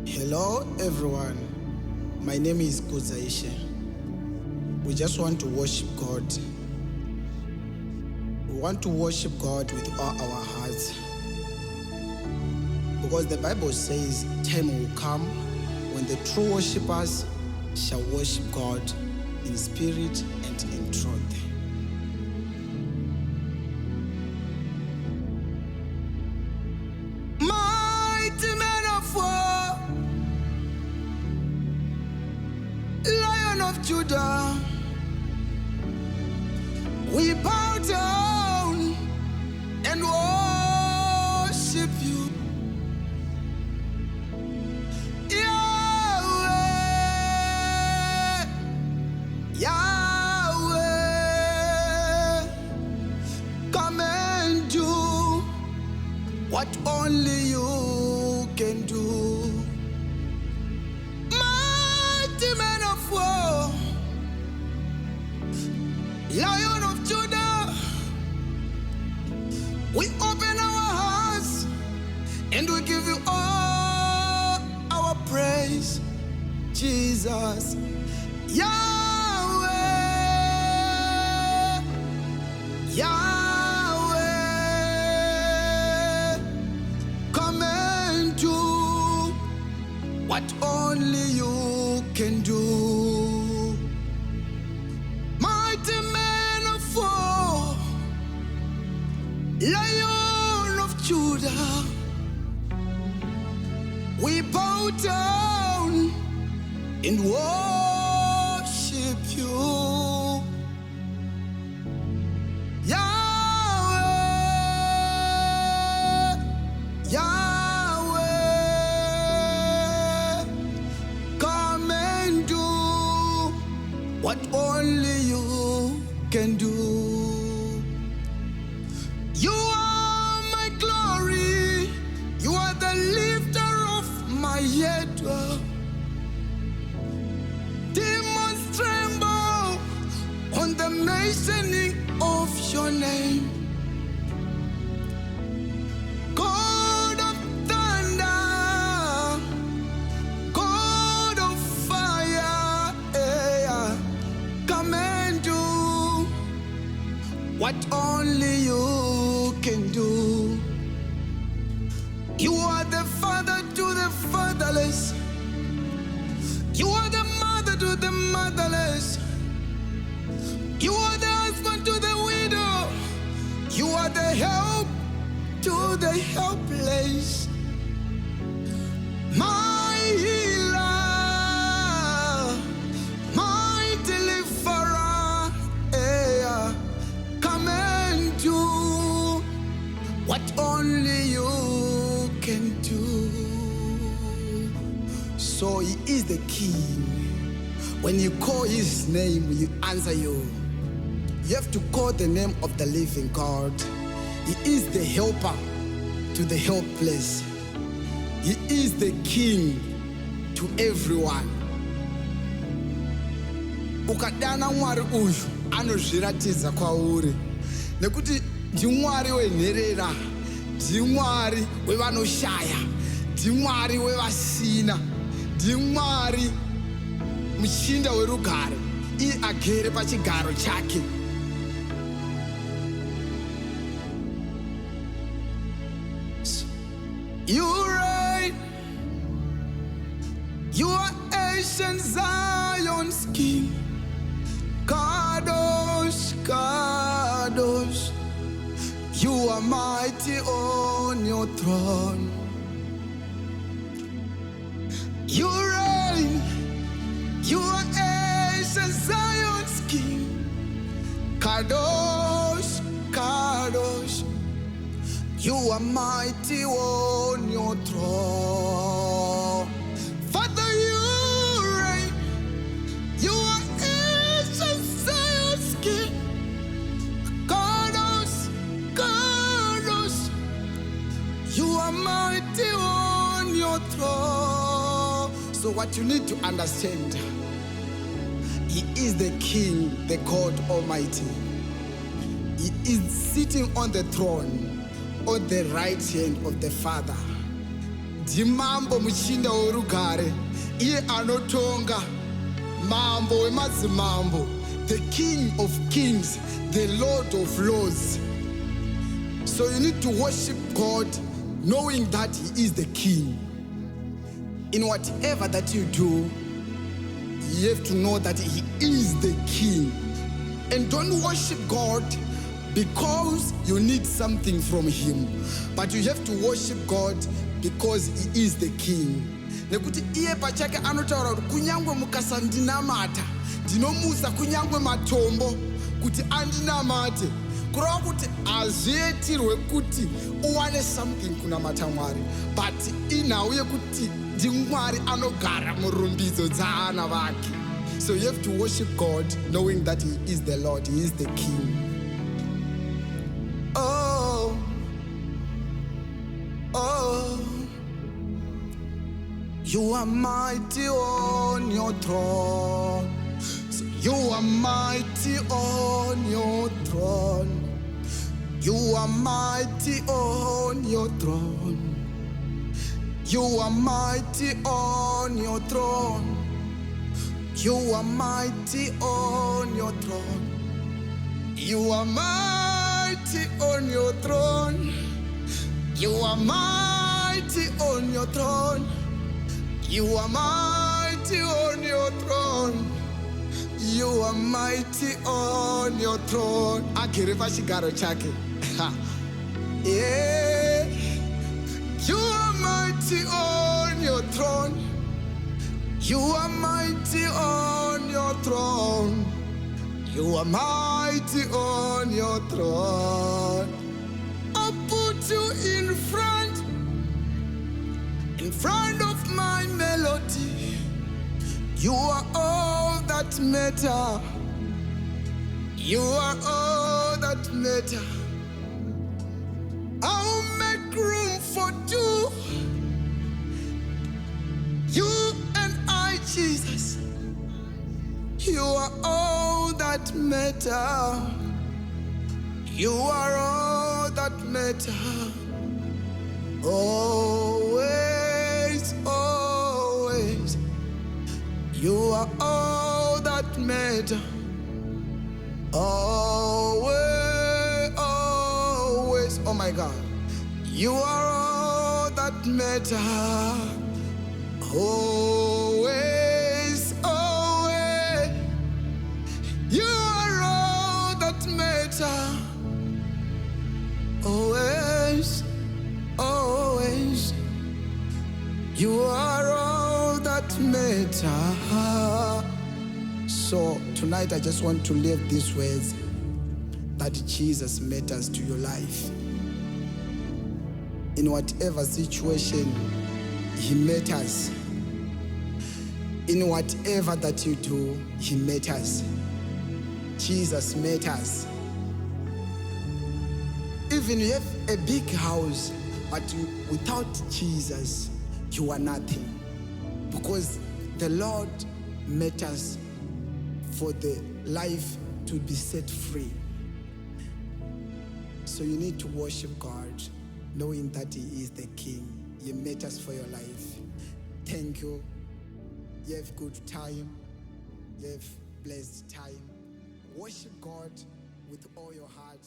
Hello everyone, my name is Kudzaishe. We just want to worship God. We want to worship God with all our hearts. Because the Bible says time will come when the true worshippers shall worship God in spirit and in truth. Mighty man of war, Lion of Judah, we bow down and worship you. Yahweh, Yahweh, come and do what only you can do. Mighty man of war, Lion of Judah, we open our hearts and we give you all our praise, Jesus. Yahweh, Yahweh, come and do what only you can do. Mighty man of war, Lion of Judah, we bow down and worship you. Yahweh, Yahweh, come and do what only you can do. You are my glory, you are the lifter of my head. Demons tremble on the mentioning of your name. God of thunder, God of fire, come and do what only you can do. You are the father to the fatherless. You are the mother to the motherless. You are the husband to the widow. You are the help to the helpless. My healer, my deliverer, come and do what only you can do. So he is the king. When you call his name, he answer you. You have to call the name of the living God. He is the helper to the helpless. He is the king to everyone. Ukadana Mwari uyu anozviratidza kwauri nekuti ndiMwari wenherera, ndiMwari wevanoshaya, ndiMwari wevasina, ndiMwari muchinda werugare, iye agere pachigaro chake. You reign, you are ancient Zion's king. Kadosh, Kadosh, you are mighty on your throne. You reign, you are ancient Zion's king. Kadosh, Kadosh, you are mighty on your throne. Father, you reign, you are ancient Zion's king. Kadosh, Kadosh, you are mighty on your throne. So what you need to understand, he is the King, the God Almighty. He is sitting on the throne on the right hand of the Father. ndimambo muchinda worugare, iye anotonga, mambo wemadzimambo, the King of Kings, the Lord of Lords. So you need to worship God knowing that He is the King. In whatever that you do, you have to know that He is the King. And don't worship God because you need something from Him, but you have to worship God because He is the King. Nekuti iye pachake anotaura kuti kunyangwe mukasandinamata, ndinomusa kunyangwe matombo kuti andinamate. Kureva kuti hazviitirwe kuti uwane something kunamata Mwari, but inhau yekuti ndiMwari anogara murumbidzo dzaana vake. So you have to worship God knowing that He is the Lord, He is the King. Oh, oh, you are mighty on your throne. So you are mighty on your throne. You are mighty on your throne. You are mighty on your throne. You are mighty on your throne. You are mighty on your throne. You are mighty on your throne. You are mighty on your throne. You are mighty on your throne. Agere pachigaro chake. Yeah. You are mighty on your throne. You are mighty on your throne. You are mighty on your throne. I'll put you in front of my melody. You are all that matter. You are all that matter. I'll make room for two. You and I, Jesus. You are all that matter. You are all that matter. Always, always. You are all that matter. Always, always. Oh my God. You are all that matter. Always, always. You are all that matter. Always, always. You are all that matter. So tonight I just want to leave these words that Jesus matters to your life. In whatever situation, He matters. In whatever that you do, He matters. Jesus matters. Even you have a big house, but without Jesus, you are nothing. Because the Lord matters for the life to be set free. So you need to worship God, knowing that He is the King. He matters for your life. Thank you. You have good time. You have blessed time. Worship God with all your heart.